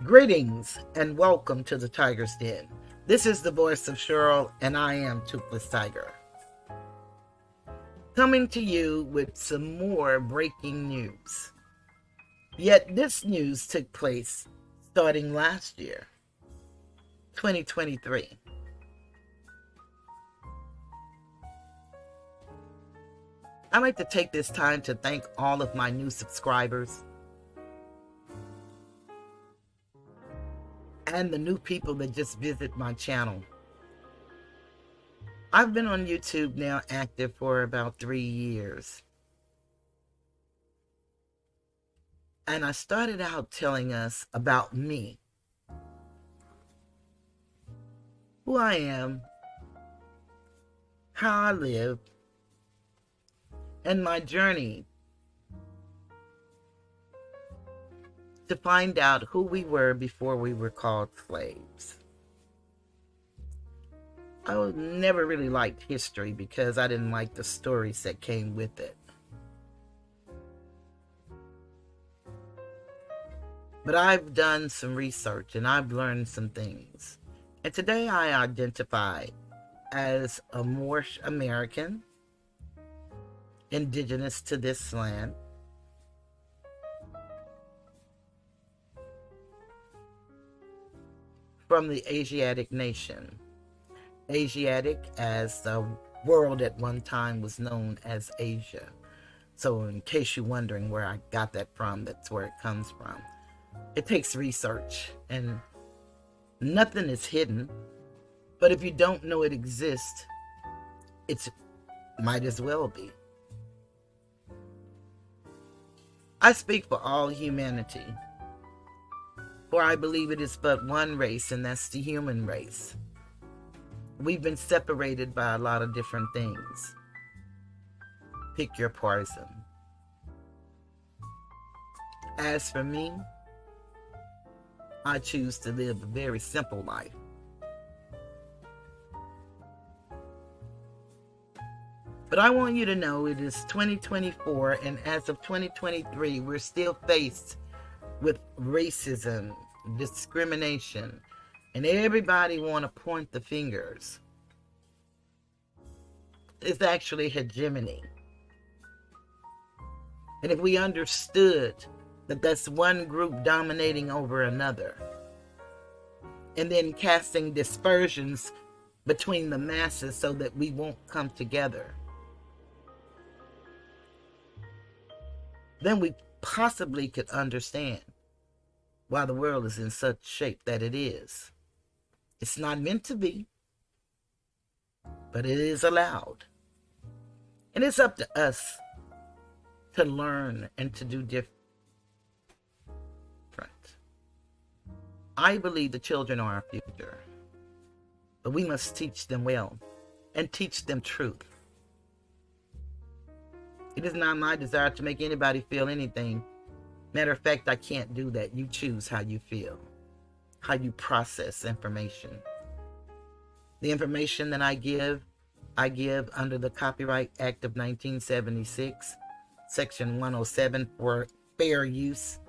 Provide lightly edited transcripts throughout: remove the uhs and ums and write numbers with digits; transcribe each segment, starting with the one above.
Greetings and welcome to the Tiger's Den. This is the voice of Cheryl, and I am Toothless Tiger. Coming to you with some more breaking news. Yet this news took place starting last year, 2023. I'd like to take this time to thank all of my new subscribers and the new people that just visit my channel. I've been on YouTube now active for about 3 years. And I started out telling us about me, who I am, how I live, and my journey to find out who we were before we were called slaves. I never really liked history because I didn't like the stories that came with it. But I've done some research and I've learned some things. And today I identify as a Moorish American, indigenous to this land, from the Asiatic nation. Asiatic, as the world at one time was known as Asia. So in case you're wondering where I got that from, that's where it comes from. It takes research, and nothing is hidden. But if you don't know it exists, it might as well be. I speak for all humanity, for I believe it is but one race, and that's the human race. We've been separated by a lot of different things. Pick your poison. As for me, I choose to live a very simple life. But I want you to know it is 2024, and as of 2023, we're still faced with racism, discrimination, and everybody want to point the fingers. It's actually hegemony. And if we understood that that's one group dominating over another, and then casting dispersions between the masses so that we won't come together, then we possibly could understand why the world is in such shape that it is. It's not meant to be, but it is allowed. And it's up to us to learn and to do different. I believe the children are our future, but we must teach them well and teach them truth. It is not my desire to make anybody feel anything. Matter of fact, I can't do that. You choose how you feel, how you process information. The information that I give under the Copyright Act of 1976, Section 107, for fair use.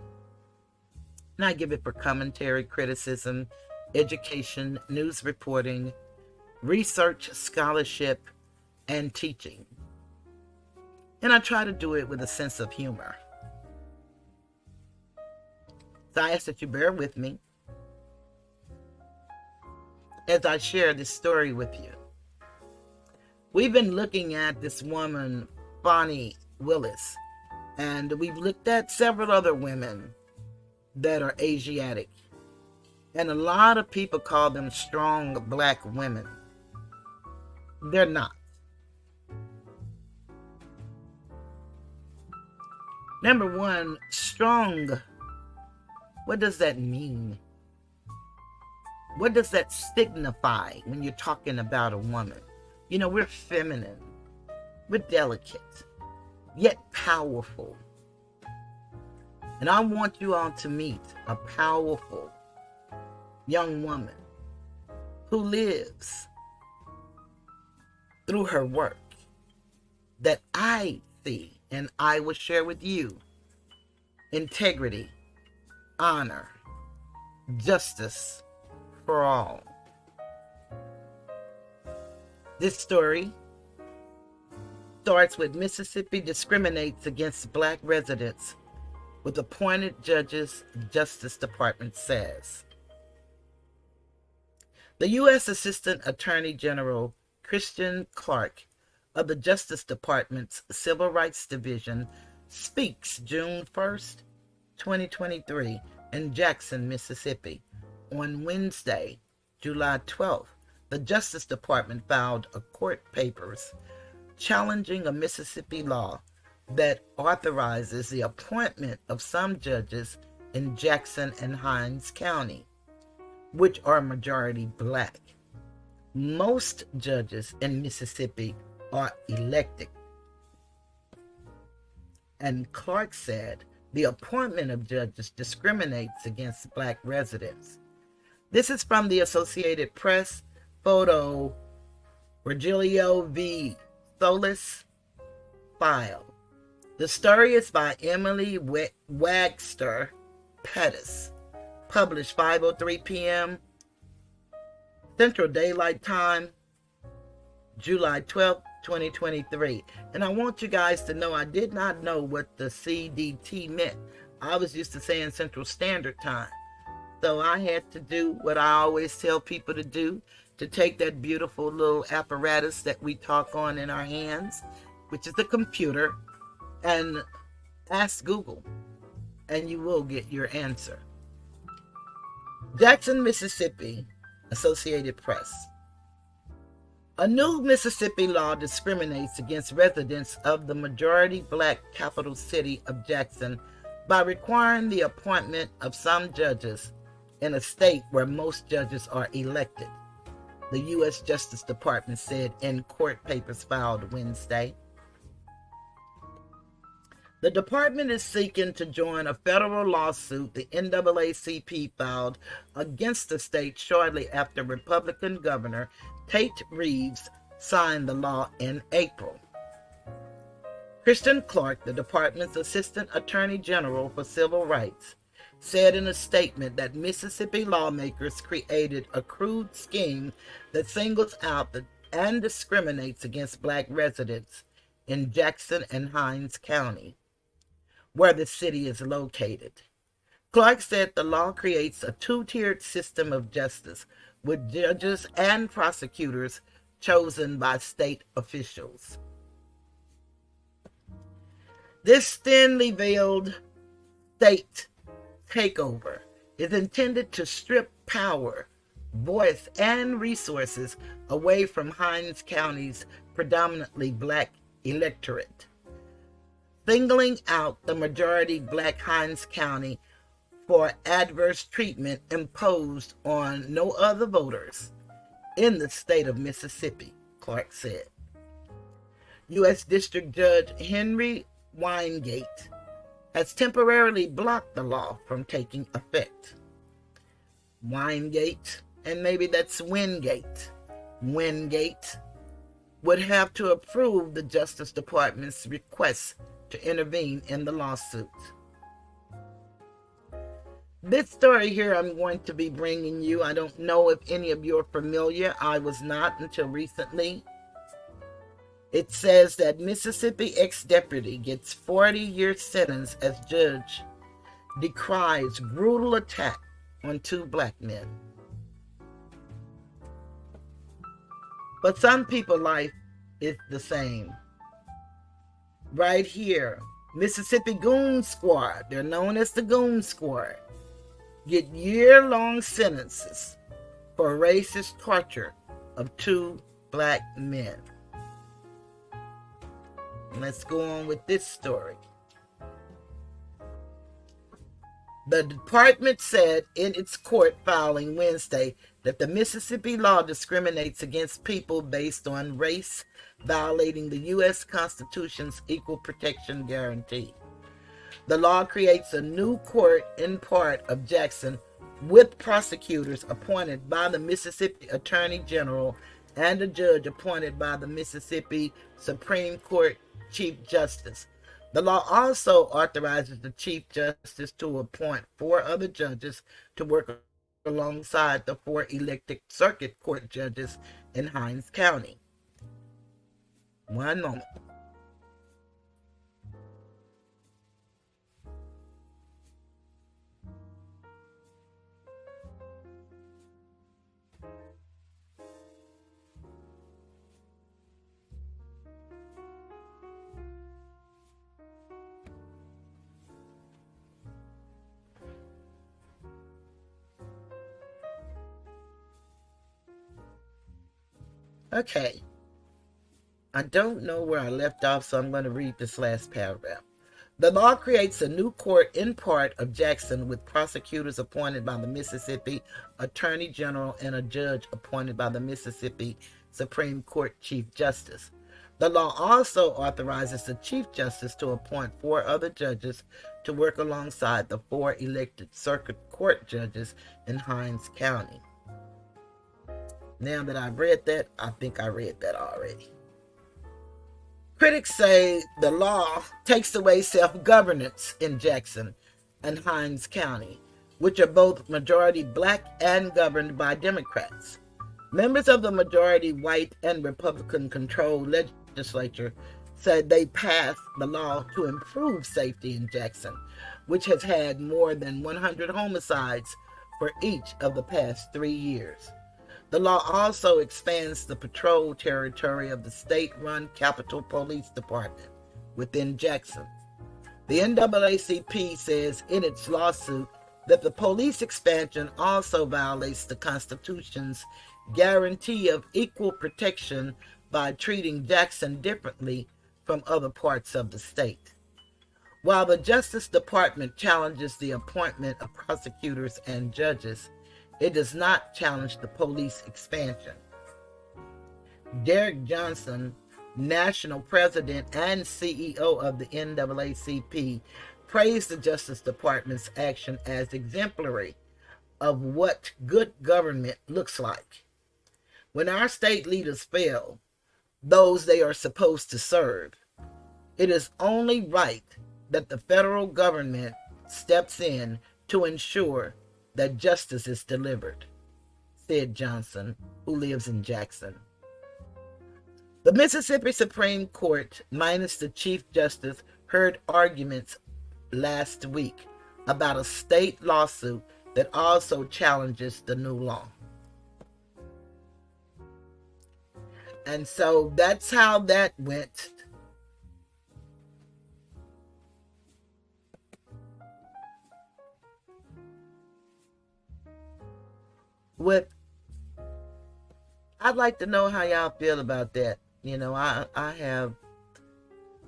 And I give it for commentary, criticism, education, news reporting, research, scholarship, and teaching. And I try to do it with a sense of humor. So I ask that you bear with me as I share this story with you. We've been looking at this woman, Bonnie Willis, and we've looked at several other women that are Asiatic. And a lot of people call them strong black women. They're not. Number one, strong. What does that mean? What does that signify when you're talking about a woman? You know, we're feminine. We're delicate, yet powerful. And I want you all to meet a powerful young woman who lives through her work that I see and I will share with you integrity, honor, justice for all. This story starts with Mississippi discriminates against black residents with appointed judges, Justice Department says. The U.S. Assistant Attorney General Kristen Clarke of the Justice Department's Civil Rights Division speaks June 1st, 2023 in Jackson, Mississippi. On Wednesday, July 12th, the Justice Department filed a court papers challenging a Mississippi law that authorizes the appointment of some judges in Jackson and Hinds County, which are majority black. Most judges in Mississippi are elected. And Clarke said the appointment of judges discriminates against black residents. This is from the Associated Press, photo Virgilio V. Solis file. The story is by Emily Wagster Pettis, published 5:03 p.m. Central Daylight Time, July 12th, 2023. And I want you guys to know I did not know what the CDT meant. I was used to saying Central Standard Time. So I had to do what I always tell people to do, to take that beautiful little apparatus that we talk on in our hands, which is a computer, and ask Google, and you will get your answer. Jackson, Mississippi, Associated Press. A new Mississippi law discriminates against residents of the majority black capital city of Jackson by requiring the appointment of some judges in a state where most judges are elected, the U.S. Justice Department said in court papers filed Wednesday. The department is seeking to join a federal lawsuit the NAACP filed against the state shortly after Republican Governor Tate Reeves signed the law in April. Kristen Clarke, the department's Assistant Attorney General for Civil Rights, said in a statement that Mississippi lawmakers created a crude scheme that singles out and discriminates against black residents in Jackson and Hinds County, where the city is located. Clarke said the law creates a two-tiered system of justice with judges and prosecutors chosen by state officials. This thinly veiled state takeover is intended to strip power, voice, and resources away from Hinds County's predominantly black electorate, singling out the majority black Hinds County for adverse treatment imposed on no other voters in the state of Mississippi, Clarke said. U.S. District Judge Henry Wingate has temporarily blocked the law from taking effect. Wingate, and maybe that's Wingate, would have to approve the Justice Department's request to intervene in the lawsuit. This story here I'm going to be bringing you, I don't know if any of you are familiar. I was not until recently. It says that Mississippi ex-deputy gets 40-year sentence as judge decries brutal attack on two black men. But some people's life is the same. Right here, Mississippi Goon Squad, they're known as the Goon Squad, get year-long sentences for racist torture of two black men. Let's go on with this story. The department said in its court filing Wednesday that the Mississippi law discriminates against people based on race, violating the U.S. Constitution's equal protection guarantee. The law creates a new court in part of Jackson with prosecutors appointed by the Mississippi Attorney General and a judge appointed by the Mississippi Supreme Court Chief Justice. The law also authorizes the Chief Justice to appoint 4 other judges to work alongside the 4 elected circuit court judges in Hinds County. One moment. Okay. I don't know where I left off, so I'm going to read this last paragraph. The law creates a new court in part of Jackson with prosecutors appointed by the Mississippi Attorney General and a judge appointed by the Mississippi Supreme Court Chief Justice. The law also authorizes the Chief Justice to appoint 4 other judges to work alongside the 4 elected circuit court judges in Hinds County. Now that I've read that, I think I read that already. Critics say the law takes away self-governance in Jackson and Hinds County, which are both majority black and governed by Democrats. Members of the majority white and Republican-controlled legislature said they passed the law to improve safety in Jackson, which has had more than 100 homicides for each of the past 3 years. The law also expands the patrol territory of the state-run Capitol Police Department within Jackson. The NAACP says in its lawsuit that the police expansion also violates the Constitution's guarantee of equal protection by treating Jackson differently from other parts of the state. While the Justice Department challenges the appointment of prosecutors and judges, it does not challenge the police expansion. Derek Johnson, national president and CEO of the NAACP, praised the Justice Department's action as exemplary of what good government looks like. When our state leaders fail those they are supposed to serve, it is only right that the federal government steps in to ensure that justice is delivered, said Johnson, who lives in Jackson. The Mississippi Supreme Court, minus the Chief Justice, heard arguments last week about a state lawsuit that also challenges the new law. And so that's how that went. I'd like to know how y'all feel about that. You know, I have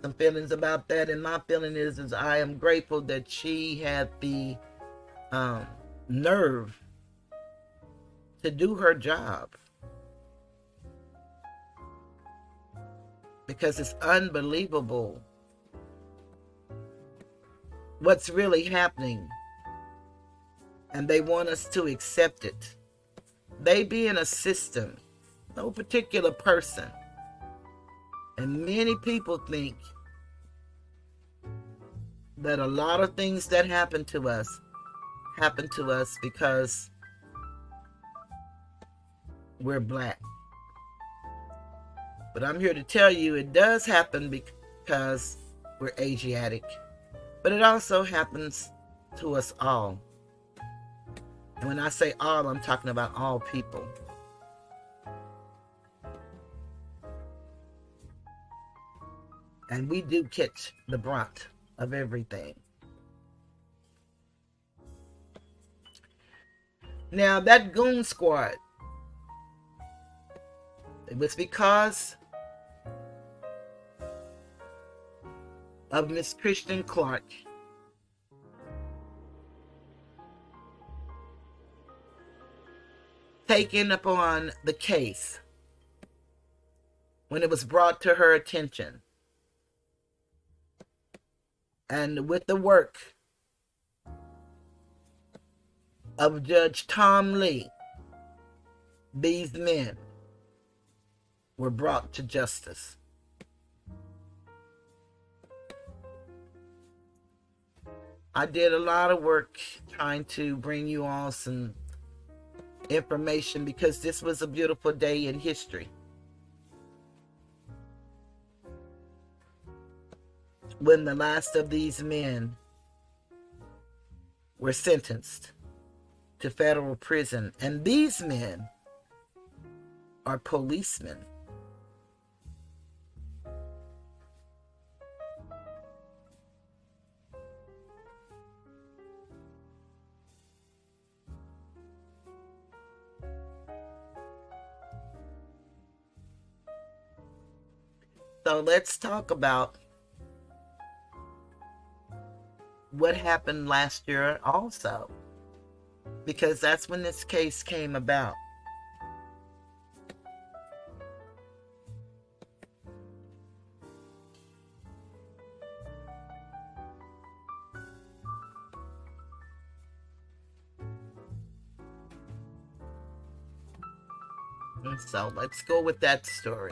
some feelings about that, and my feeling is I am grateful that she had the nerve to do her job, because it's unbelievable what's really happening, and they want us to accept it. They be in a system, no particular person. And many people think that a lot of things that happen to us because we're black. But I'm here to tell you it does happen because we're Asiatic. But it also happens to us all. And when I say all, I'm talking about all people. And we do catch the brunt of everything. Now, that goon squad, it was because of Miss Kristen Clarke. Taking upon the case when it was brought to her attention, and with the work of Judge Tom Lee, these men were brought to justice. I did a lot of work trying to bring you all some information because this was a beautiful day in history when the last of these men were sentenced to federal prison. And these men are policemen. So let's talk about what happened last year also, because that's when this case came about. And so let's go with that story.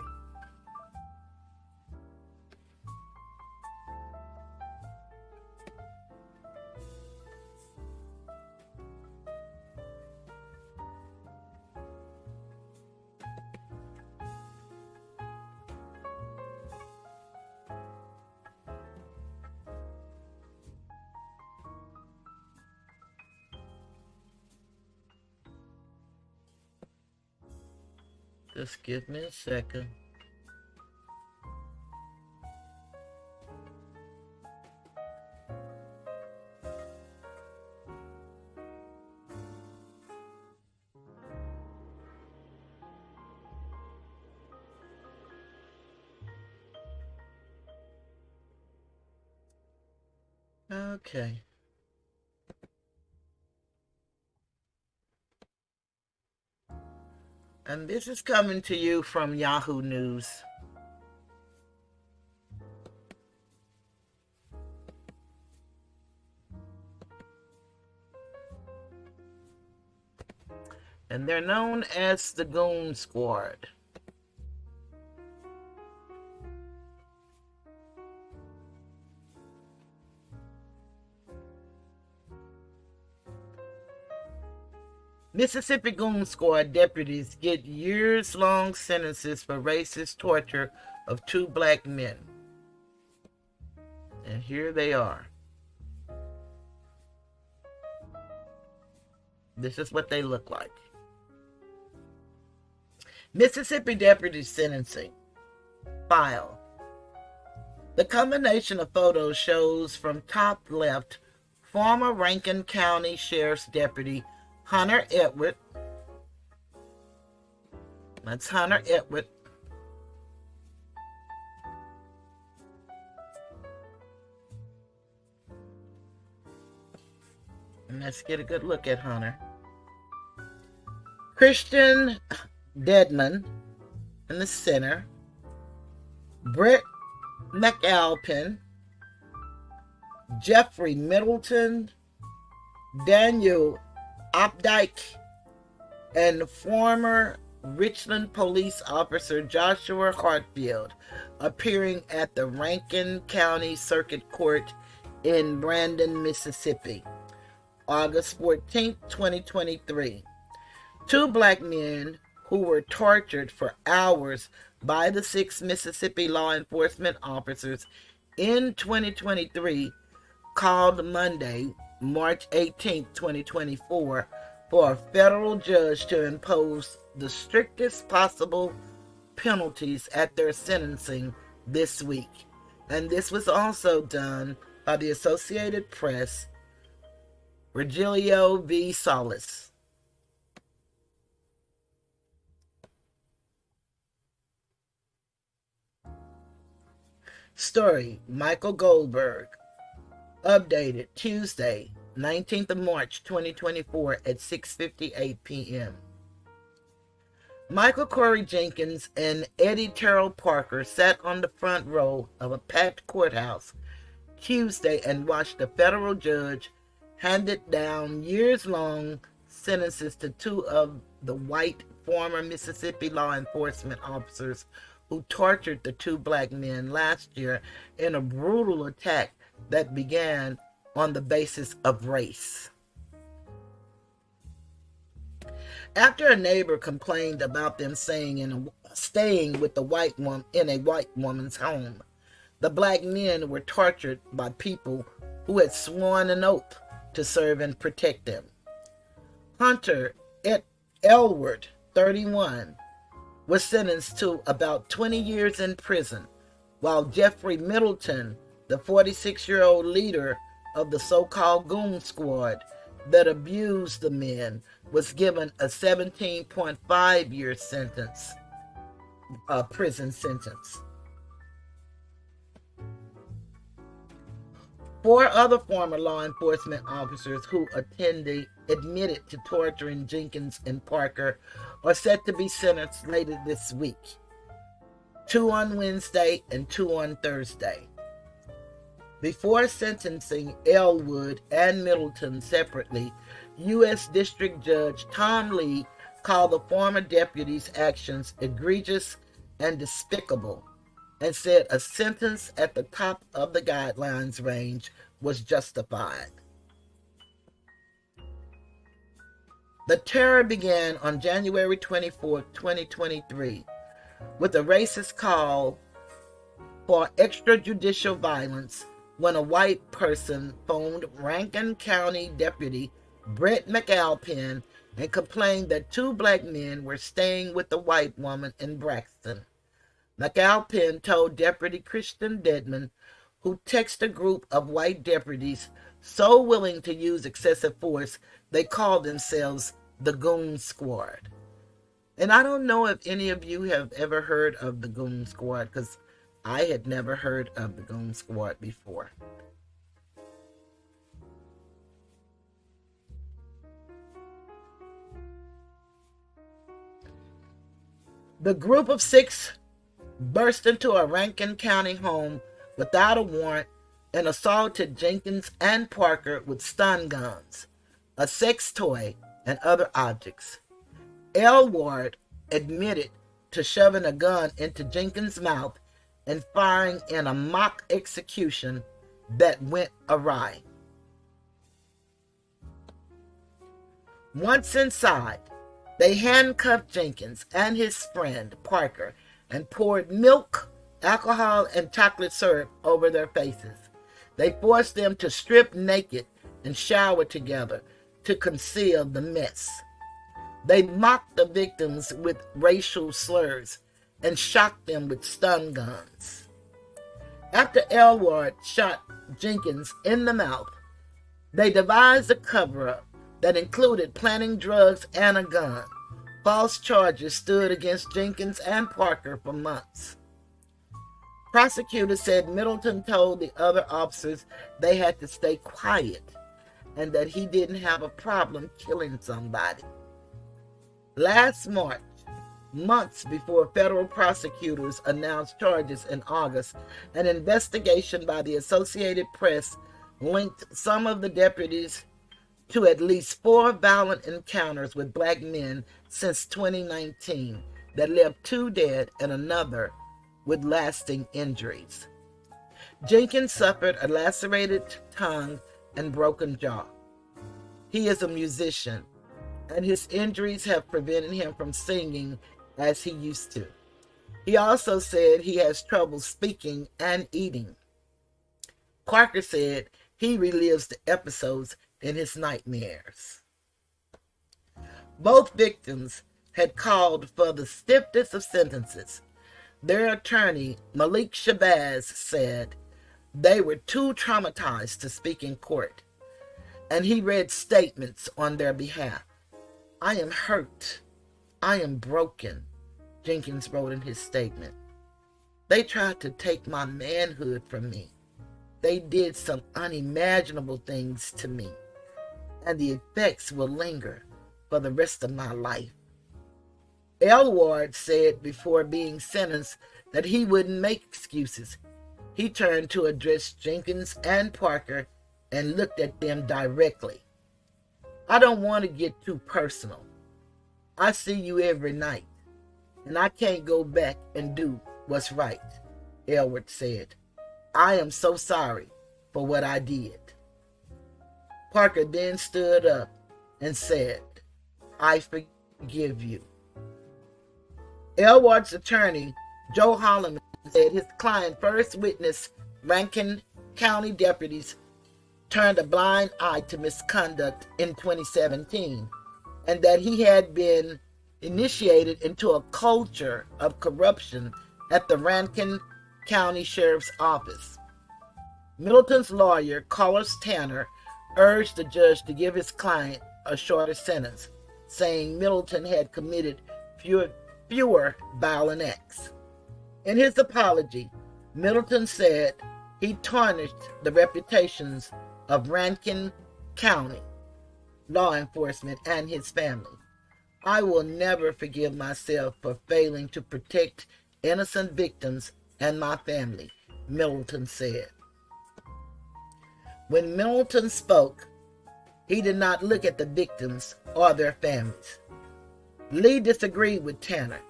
Just give me a second. Okay. And this is coming to you from Yahoo News. And they're known as the Goon Squad. Mississippi Goon Squad deputies get years-long sentences for racist torture of 2 black men. And here they are. This is what they look like. Mississippi deputy sentencing file. The combination of photos shows from top left former Rankin County Sheriff's Deputy Hunter Edward. That's Hunter Edward. And let's get a good look at Hunter. Kristen Deadman in the center. Brett McAlpin. Jeffrey Middleton. Daniel Opdyke, and former Richland police officer Joshua Hartfield appearing at the Rankin County Circuit Court in Brandon, Mississippi, August 14, 2023. 2 black men who were tortured for hours by the 6 Mississippi law enforcement officers in 2023 called Monday, March 18, 2024, for a federal judge to impose the strictest possible penalties at their sentencing this week. And this was also done by the Associated Press, Virgilio V. Solis. Story, Michael Goldberg. Updated Tuesday, 19th of March, 2024 at 6:58 p.m. Michael Corey Jenkins and Eddie Terrell Parker sat on the front row of a packed courthouse Tuesday and watched a federal judge handed down years-long sentences to 2 of the white former Mississippi law enforcement officers who tortured the 2 black men last year in a brutal attack that began on the basis of race. After a neighbor complained about them staying with the white woman in a white woman's home, the black men were tortured by people who had sworn an oath to serve and protect them. Hunter Elward, 31, was sentenced to about 20 years in prison, while Jeffrey Middleton, the 46-year-old leader of the so-called goon squad that abused the men, was given a 17.5-year prison sentence. 4 other former law enforcement officers who admitted to torturing Jenkins and Parker are set to be sentenced later this week. 2 on Wednesday and 2 on Thursday. Before sentencing Elwood and Middleton separately, U.S. District Judge Tom Lee called the former deputy's actions egregious and despicable, and said a sentence at the top of the guidelines range was justified. The terror began on January 24, 2023, with a racist call for extrajudicial violence when a white person phoned Rankin County Deputy Brett McAlpin and complained that 2 black men were staying with a white woman in Braxton. McAlpin told Deputy Kristen, who texted a group of white deputies so willing to use excessive force they called themselves the Goon Squad. And I don't know if any of you have ever heard of the Goon Squad, because I had never heard of the Goon Squad before. The group of 6 burst into a Rankin County home without a warrant and assaulted Jenkins and Parker with stun guns, a sex toy, and other objects. Elward admitted to shoving a gun into Jenkins' mouth and firing in a mock execution that went awry. Once inside, they handcuffed Jenkins and his friend Parker and poured milk, alcohol, and chocolate syrup over their faces. They forced them to strip naked and shower together to conceal the mess. They mocked the victims with racial slurs and shocked them with stun guns. After Elward shot Jenkins in the mouth, they devised a cover-up that included planting drugs and a gun. False charges stood against Jenkins and Parker for months. Prosecutors said Middleton told the other officers they had to stay quiet and that he didn't have a problem killing somebody. Last March, months before federal prosecutors announced charges in August, an investigation by the Associated Press linked some of the deputies to at least 4 violent encounters with black men since 2019 that left 2 dead and another with lasting injuries. Jenkins suffered a lacerated tongue and broken jaw. He is a musician, and his injuries have prevented him from singing as he used to. He also said he has trouble speaking and eating. Clarke said he relives the episodes in his nightmares. Both victims had called for the stiffest of sentences. Their attorney, Malik Shabazz, said they were too traumatized to speak in court, and he read statements on their behalf. "I am hurt. I am broken," Jenkins wrote in his statement. "They tried to take my manhood from me. They did some unimaginable things to me, and the effects will linger for the rest of my life." Elward said before being sentenced that he wouldn't make excuses. He turned to address Jenkins and Parker and looked at them directly. "I don't want to get too personal. I see you every night, and I can't go back and do what's right," Elward said. "I am so sorry for what I did." Parker then stood up and said, "I forgive give you. Elward's attorney, Joe Holloman, said his client first witnessed Rankin County deputies turned a blind eye to misconduct in 2017, and that he had been initiated into a culture of corruption at the Rankin County Sheriff's Office. Middleton's lawyer, Carlos Tanner, urged the judge to give his client a shorter sentence, saying Middleton had committed fewer violent acts. In his apology, Middleton said he tarnished the reputations of Rankin County law enforcement and his family. I will never forgive myself for failing to protect innocent victims and my family, Middleton said. When Middleton spoke, he did not look at the victims or their families. Lee disagreed with Tanner,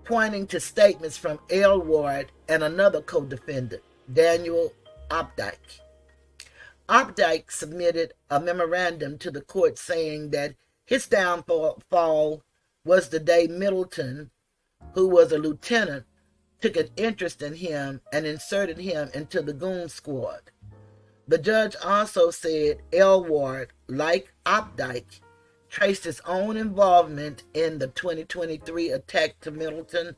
pointing to statements from Elward and another co-defendant, Daniel Opdyke. Opdyke submitted a memorandum to the court saying that his downfall was the day Middleton, who was a lieutenant, took an interest in him and inserted him into the goon squad. The judge also said Elward, like Opdyke, traced his own involvement in the 2023 attack to Middleton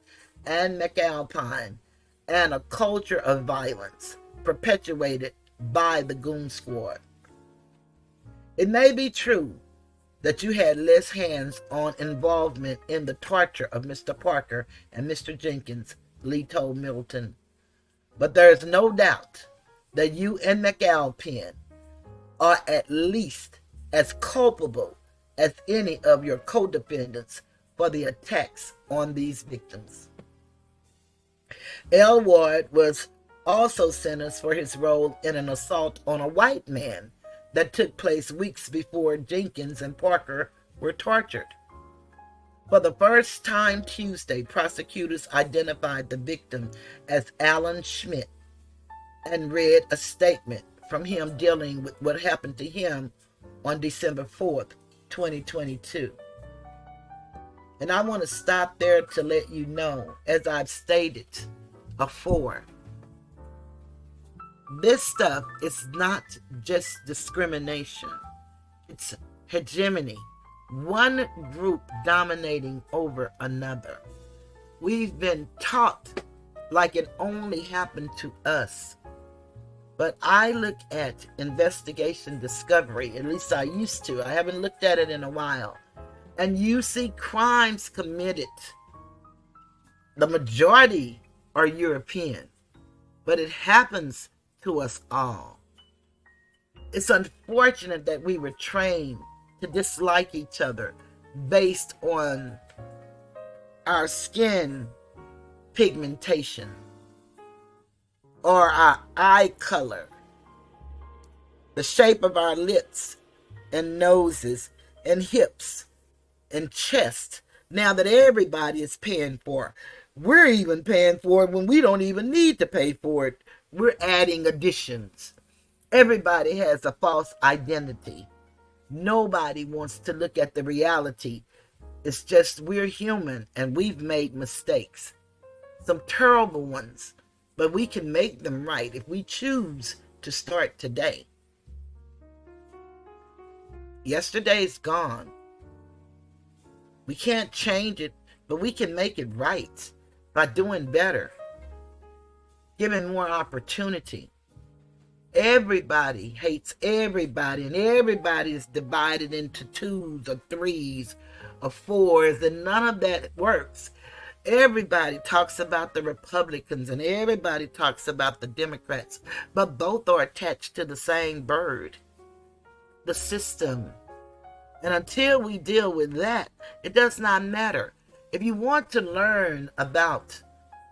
and McAlpine and a culture of violence perpetuated by the goon squad. It may be true that you had less hands-on involvement in the torture of Mr. Parker and Mr. Jenkins, Lee told Middleton, but there is no doubt that you and McAlpine are at least as culpable as any of your co-defendants for the attacks on these victims. Elward was also sentenced for his role in an assault on a white man that took place weeks before Jenkins and Parker were tortured. For the first time Tuesday, prosecutors identified the victim as Alan Schmidt and read a statement from him dealing with what happened to him on December 4th, 2022. And I want to stop there to let you know, as I've stated before, this stuff is not just discrimination. It's hegemony. One group dominating over another. We've been taught like it only happened to us. But I look at investigation discovery, at least I used to. I haven't looked at it in a while. And you see crimes committed. The majority are European. But it happens to us all. It's unfortunate that we were trained to dislike each other based on our skin pigmentation or our eye color, the shape of our lips and noses and hips and chest. Now that everybody is paying for it, we're even paying for it when we don't even need to pay for it. We're adding additions. Everybody has a false identity. Nobody wants to look at the reality. It's just we're human and we've made mistakes. Some terrible ones. But we can make them right if we choose to start today. Yesterday's gone. We can't change it, but we can make it right by doing better, giving more opportunity. Everybody hates everybody, and everybody is divided into twos or threes or fours, and none of that works. Everybody talks about the Republicans and everybody talks about the Democrats, but both are attached to the same bird, the system. And until we deal with that, it does not matter. If you want to learn about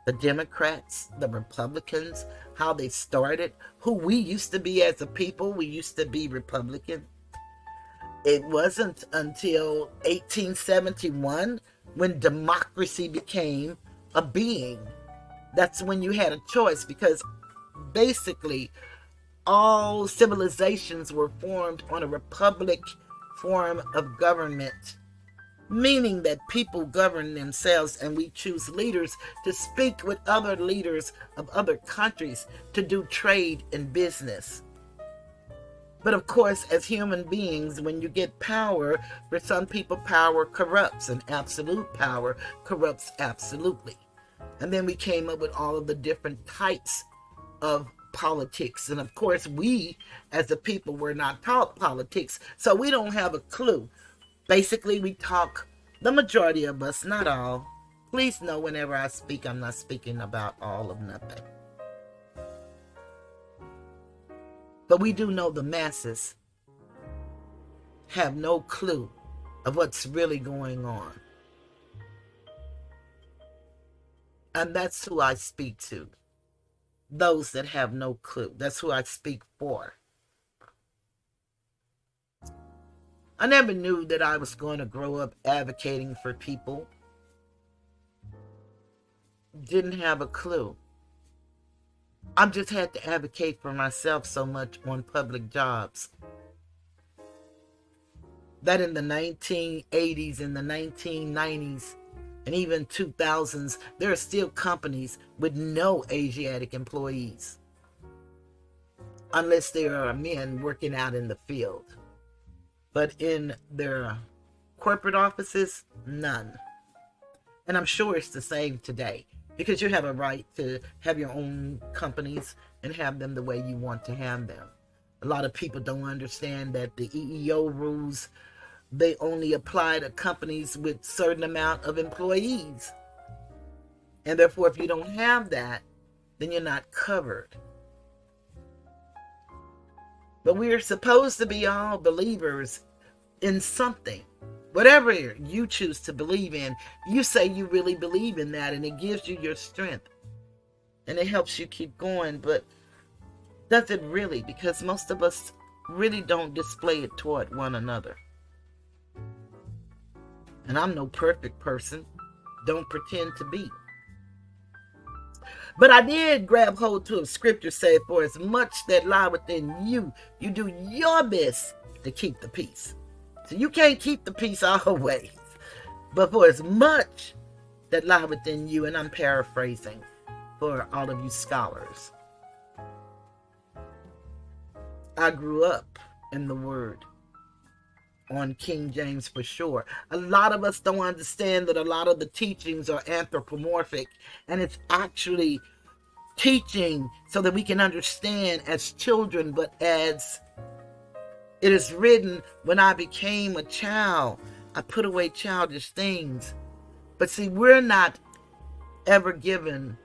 the Democrats, the Republicans, how they started, who we used to be as a people, we used to be Republican. It wasn't until 1871 when democracy became a being. That's when you had a choice, because basically all civilizations were formed on a republic form of government meaning that people govern themselves and we choose leaders to speak with other leaders of other countries to do trade and business. But of course, as human beings, when you get power, for some people, power corrupts, and absolute power corrupts absolutely. And then we came up with all of the different types of politics. And of course, we as a people were not taught politics, so we don't have a clue. Basically, we talk, the majority of us, not all. Please know whenever I speak, I'm not speaking about all of nothing. But we do know the masses have no clue of what's really going on. And that's who I speak to. Those that have no clue. That's who I speak for. I never knew that I was going to grow up advocating for people. Didn't have a clue. I just had to advocate for myself so much on public jobs that in the 1980s and the 1990s and even 2000s, there are still companies with no Asiatic employees unless there are men working out in the field. But in their corporate offices, none. And I'm sure it's the same today, because you have a right to have your own companies and have them the way you want to have them. A lot of people don't understand that the EEO rules, they only apply to companies with a certain amount of employees. And therefore, if you don't have that, then you're not covered. But we are supposed to be all believers in something. Whatever you choose to believe in, you say you really believe in that, and it gives you your strength. And it helps you keep going, but does it really? Because most of us really don't display it toward one another. And I'm no perfect person. Don't pretend to be. But I did grab hold to a scripture say, for as much that lie within you, you do your best to keep the peace. So you can't keep the peace always. But for as much that lie within you, and I'm paraphrasing for all of you scholars. I grew up in the Word on King James for sure. A lot of us don't understand that a lot of the teachings are anthropomorphic, and it's actually teaching so that we can understand as children, but as it is written, when I became a child, I put away childish things. But see, we're not ever given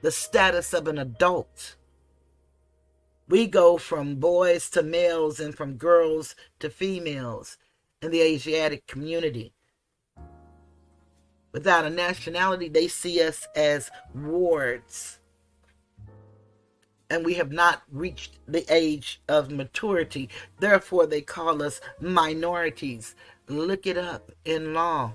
the status of an adult. We go from boys to males and from girls to females in the Asiatic community. Without a nationality, they see us as wards. And we have not reached the age of maturity. Therefore, they call us minorities. Look it up in law.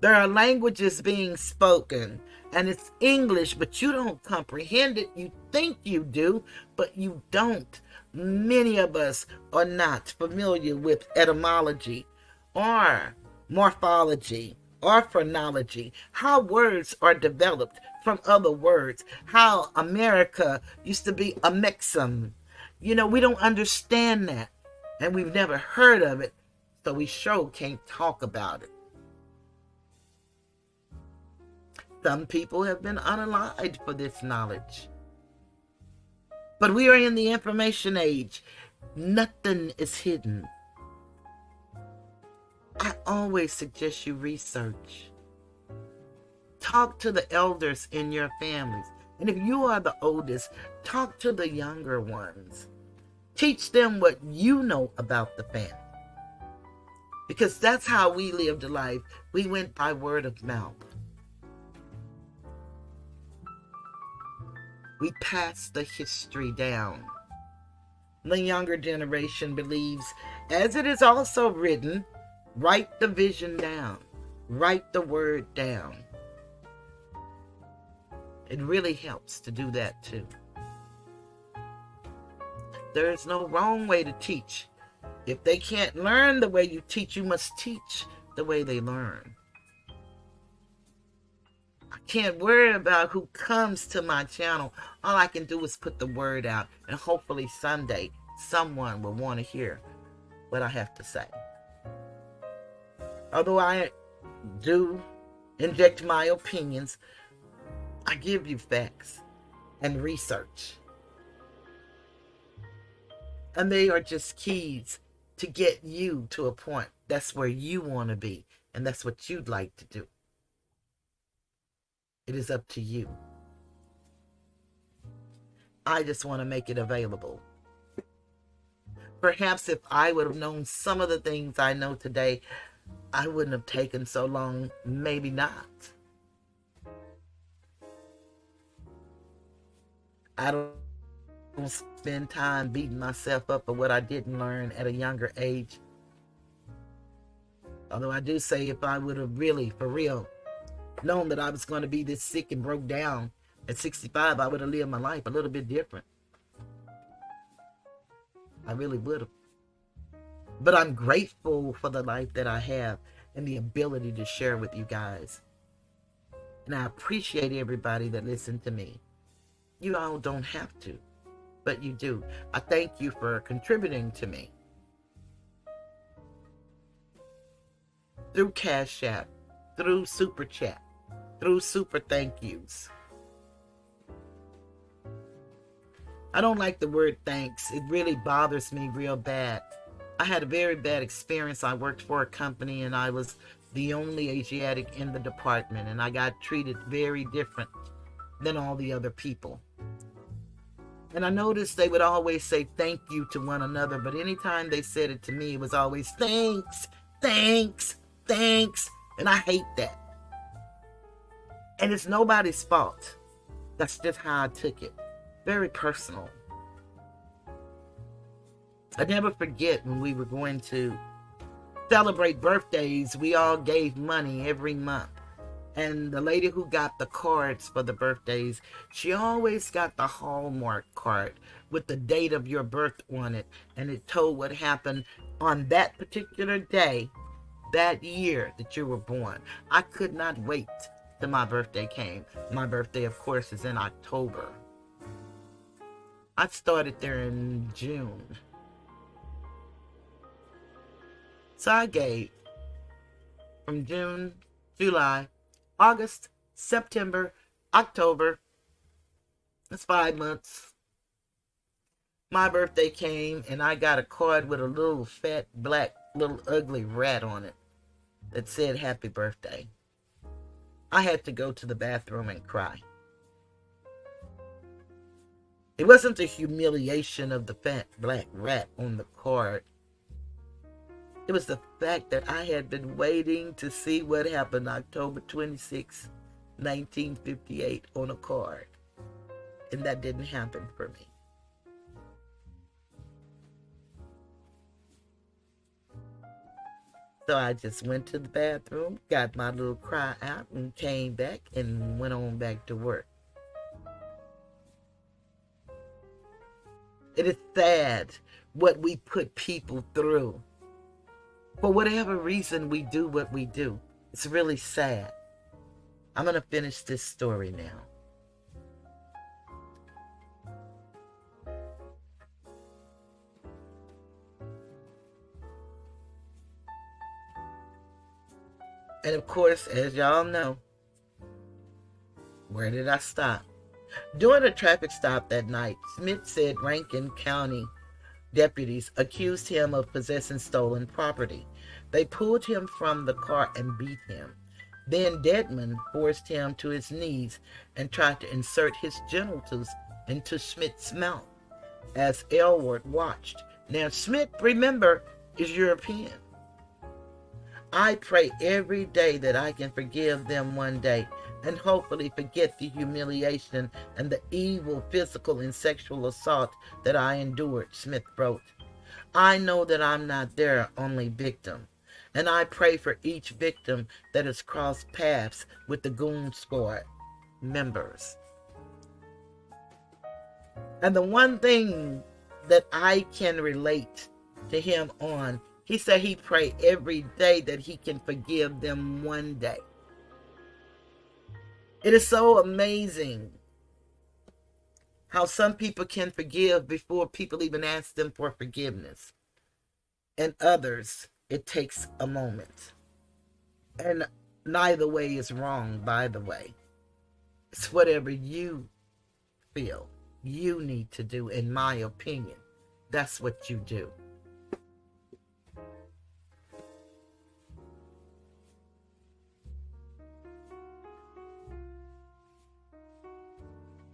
There are languages being spoken, and it's English, but you don't comprehend it. You think you do, but you don't. Many of us are not familiar with etymology or morphology or phonology, how words are developed from other words, how America used to be a mixum. We don't understand that, and we've never heard of it, so we sure can't talk about it. Some people have been unallied for this knowledge. But we are in the information age. Nothing is hidden. I always suggest you research. Talk to the elders in your families. And if you are the oldest, talk to the younger ones. Teach them what you know about the family. Because that's how we lived life. We went by word of mouth. We pass the history down. The younger generation believes, as it is also written, write the vision down. Write the word down. It really helps to do that too. There is no wrong way to teach. If they can't learn the way you teach, you must teach the way they learn. I can't worry about who comes to my channel. All I can do is put the word out, and hopefully someday someone will want to hear what I have to say. Although I do inject my opinions, I give you facts and research. And they are just keys to get you to a point. That's where you want to be, and that's what you'd like to do. It is up to you. I just want to make it available. Perhaps if I would have known some of the things I know today, I wouldn't have taken so long. Maybe not. I don't spend time beating myself up for what I didn't learn at a younger age. Although I do say if I would have really, for real, known that I was going to be this sick and broke down at 65, I would have lived my life a little bit different. I really would have. But I'm grateful for the life that I have and the ability to share with you guys. And I appreciate everybody that listened to me. You all don't have to, but you do. I thank you for contributing to me through Cash App, through Super Chat, through Super Thank Yous. I don't like the word thanks. It really bothers me real bad. I had a very bad experience. I worked for a company and I was the only Asiatic in the department, and I got treated very different than all the other people. And I noticed they would always say thank you to one another, but anytime they said it to me, it was always thanks, thanks, thanks. And I hate that. And it's nobody's fault. That's just how I took it. Very personal. I never forget when we were going to celebrate birthdays, we all gave money every month. And the lady who got the cards for the birthdays, she always got the Hallmark card with the date of your birth on it. And it told what happened on that particular day, that year that you were born. I could not wait till my birthday came. My birthday, of course, is in October. I started there in June. So I gave from June, July, August, September, October. That's 5 months. My birthday came and I got a card with a little fat, black, little ugly rat on it that said happy birthday. I had to go to the bathroom and cry. It wasn't the humiliation of the fat, black rat on the card. It was the fact that I had been waiting to see what happened October 26, 1958 on a card. And that didn't happen for me. So I just went to the bathroom, got my little cry out, and came back and went on back to work. It is sad what we put people through. For whatever reason we do what we do. It's really sad. I'm going to finish this story now. And of course, as y'all know, where did I stop? During a traffic stop that night, Smith said Rankin County deputies accused him of possessing stolen property. They pulled him from the car and beat him. Then Deadman forced him to his knees and tried to insert his genitals into Smith's mouth as Elward watched. Now, Smith, remember, is European. I pray every day that I can forgive them one day and hopefully forget the humiliation and the evil physical and sexual assault that I endured, Smith wrote. I know that I'm not their only victim, and I pray for each victim that has crossed paths with the Goon Squad members. And the one thing that I can relate to him on. He said he prayed every day that he can forgive them one day. It is so amazing how some people can forgive before people even ask them for forgiveness. And others, it takes a moment. And neither way is wrong, by the way. It's whatever you feel you need to do, in my opinion. That's what you do.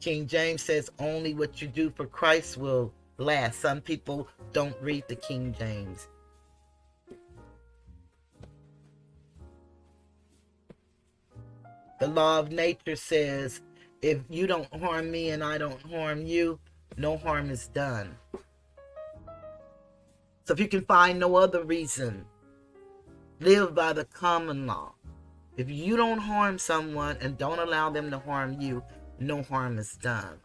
King James says only what you do for Christ will last. Some people don't read the King James. The law of nature says, if you don't harm me and I don't harm you, no harm is done. So if you can find no other reason, live by the common law. If you don't harm someone and don't allow them to harm you, no harm is done.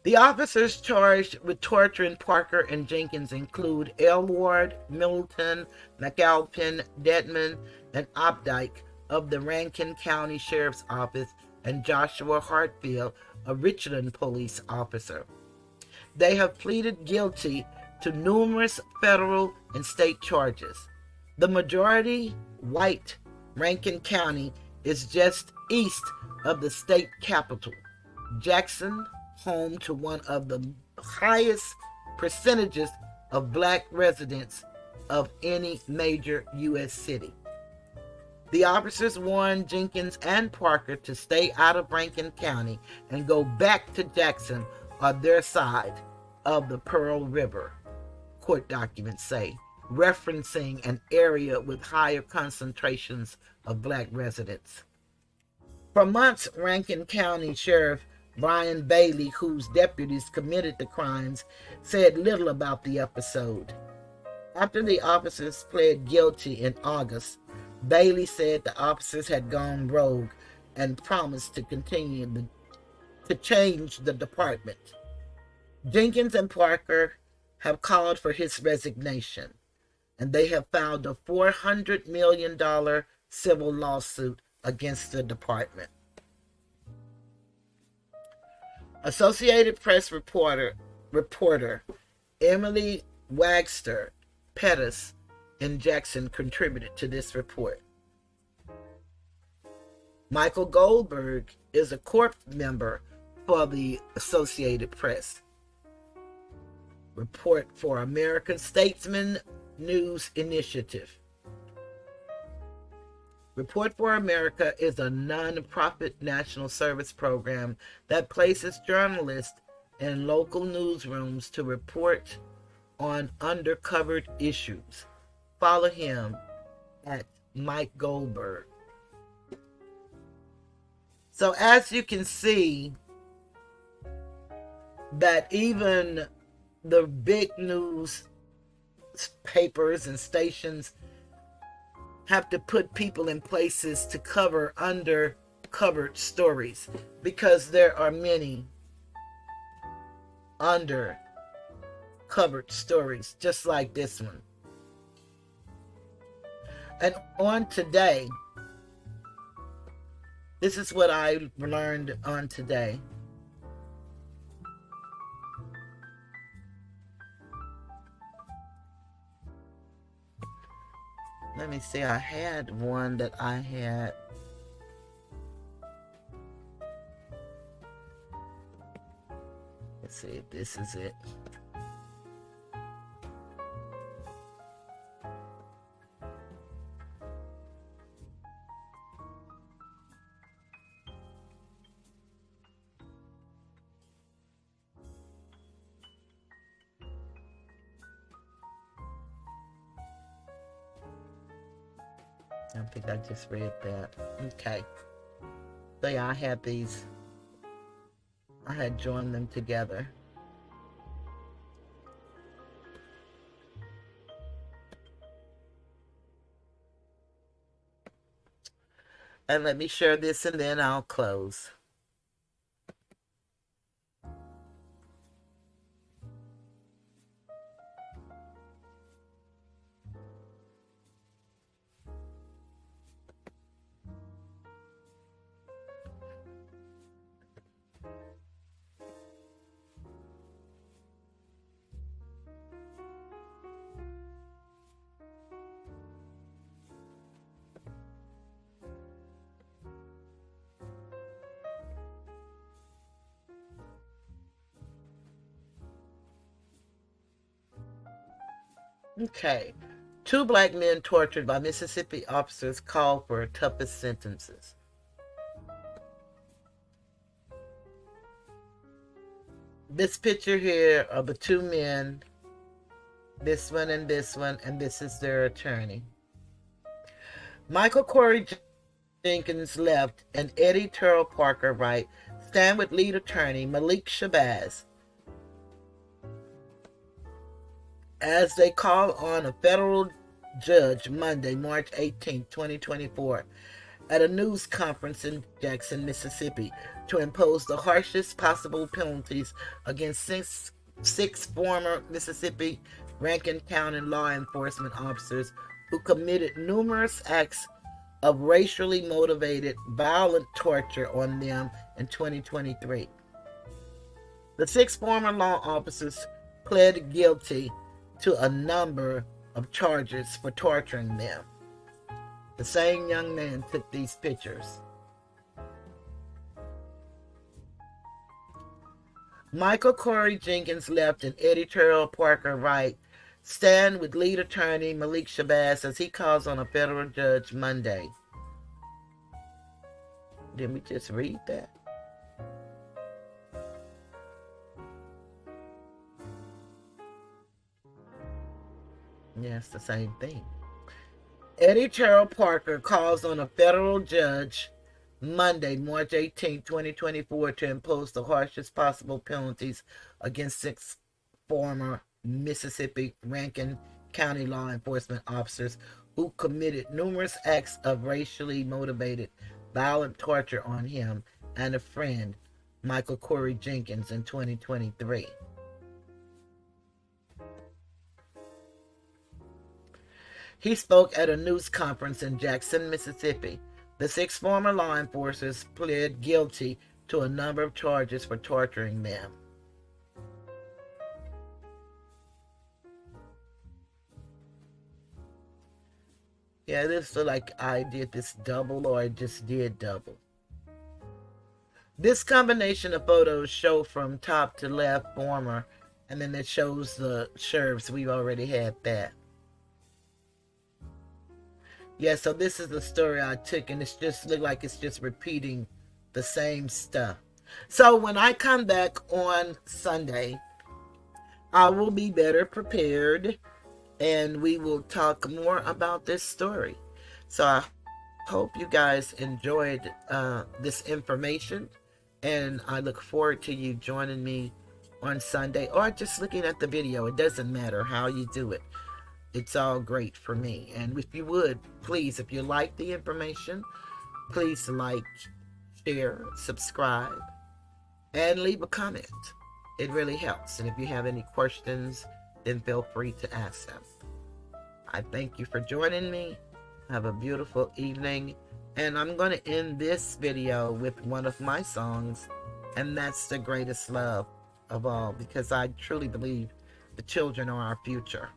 The officers charged with torturing Proctor and Jenkins include Elward, Middleton, McAlpin, Dedman, and Opdyke of the Rankin County Sheriff's Office and Joshua Hartfield, a Richland police officer. They have pleaded guilty to numerous federal and state charges. The majority white Rankin County is just east of the state capital, Jackson, home to one of the highest percentages of black residents of any major U.S. city. The officers warned Jenkins and Proctor to stay out of Rankin County and go back to Jackson on their side of the Pearl River, court documents say, referencing an area with higher concentrations of black residents. For months, Rankin County Sheriff Brian Bailey, whose deputies committed the crimes, said little about the episode. After the officers pled guilty in August, Bailey said the officers had gone rogue and promised to continue to change the department. Jenkins and Proctor have called for his resignation, and they have filed a $400 million civil lawsuit against the department. Associated Press reporter Emily Wagster Pettis in Jackson contributed to this report. Michael Goldberg is a corp member for the Associated Press. Report for American Statesman News Initiative. Report for America is a non-profit national service program that places journalists in local newsrooms to report on undercovered issues. Follow him at Mike Goldberg. So as you can see, that even the big news papers and stations have to put people in places to cover undercovered stories, because there are many undercovered stories just like this one. And on today, this is what I learned on today. Let me see, I had one that I had. Let's see if this is it. I think I just read that. Okay. So yeah, I had these. I had joined them together. And let me share this and then I'll close. Okay. Two black men tortured by Mississippi officers call for toughest sentences. This picture here are the two men, this one, and this is their attorney. Michael Corey Jenkins left and Eddie Terrell Parker right stand with lead attorney Malik Shabazz as they call on a federal judge Monday, March 18, 2024, at a news conference in Jackson, Mississippi, to impose the harshest possible penalties against six former Mississippi Rankin County law enforcement officers who committed numerous acts of racially motivated violent torture on them in 2023. The six former law officers pled guilty to a number of charges for torturing them. The same young man took these pictures. Michael Corey Jenkins left and Eddie Terrell Parker right stand with lead attorney Malik Shabazz as he calls on a federal judge Monday. Didn't we just read that? Yeah, it's the same thing. Eddie Terrell Parker calls on a federal judge Monday, March 18, 2024, to impose the harshest possible penalties against six former Mississippi Rankin County law enforcement officers who committed numerous acts of racially motivated violent torture on him and a friend, Michael Corey Jenkins, in 2023. He spoke at a news conference in Jackson, Mississippi. The six former law enforcers pled guilty to a number of charges for torturing them. Yeah, this looks like I did this double or I just did double. This combination of photos show from top to left former, and then it shows the sheriffs. We've already had that. Yeah, so this is the story I took, and it's just look like it's just repeating the same stuff. So when I come back on Sunday, I will be better prepared, and we will talk more about this story. So I hope you guys enjoyed this information, and I look forward to you joining me on Sunday, or just looking at the video. It doesn't matter how you do it. It's all great for me. And if you would, please, if you like the information, please like, share, subscribe, and leave a comment. It really helps. And if you have any questions, then feel free to ask them. I thank you for joining me. Have a beautiful evening. And I'm going to end this video with one of my songs, and that's The Greatest Love of All, because I truly believe the children are our future.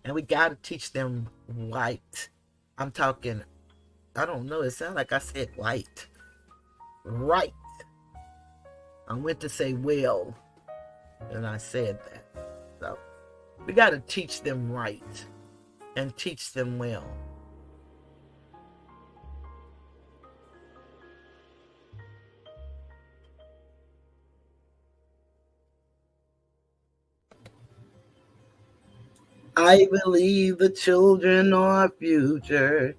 And we got to teach them right. I'm talking, I don't know, it sounds like I said white. Right. I went to say well, and I said that. So, we got to teach them right and teach them well. I believe the children are our future.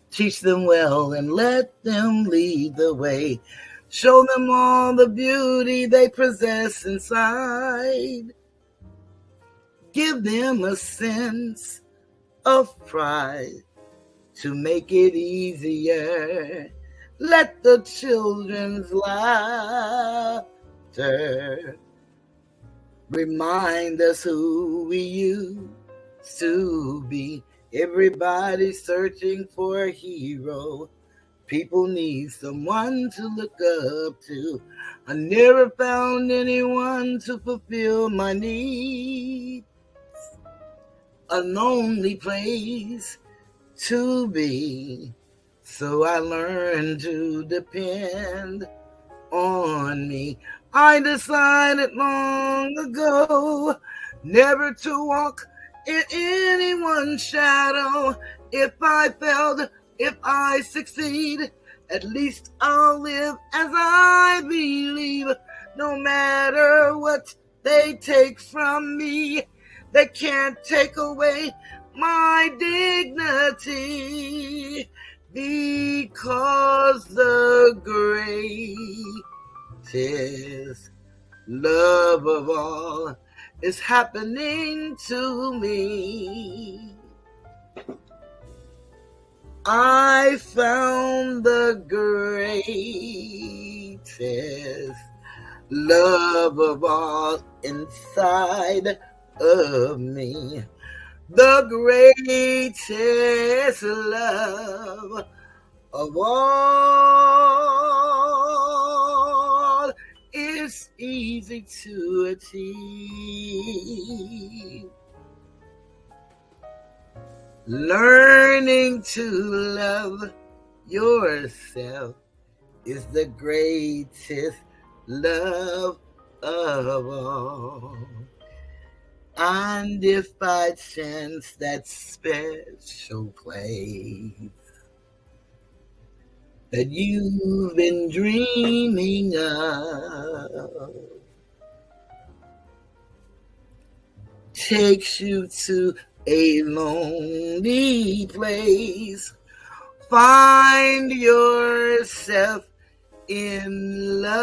Teach them well and let them lead the way. Show them all the beauty they possess inside. Give them a sense of pride to make it easier. Let the children's laughter remind us who we used to be. Everybody's searching for a hero. People need someone to look up to. I never found anyone to fulfill my needs. A lonely place to be. So I learned to depend on me. I decided long ago never to walk in anyone's shadow. If I failed, if I succeed, at least I'll live as I believe. No matter what they take from me, they can't take away my dignity, because the greatest love of all is happening to me. I found the greatest love of all inside of me. The greatest love of all is easy to achieve. Learning to love yourself is the greatest love of all. And if by chance that special place that you've been dreaming of takes you to a lonely place, find yourself in love.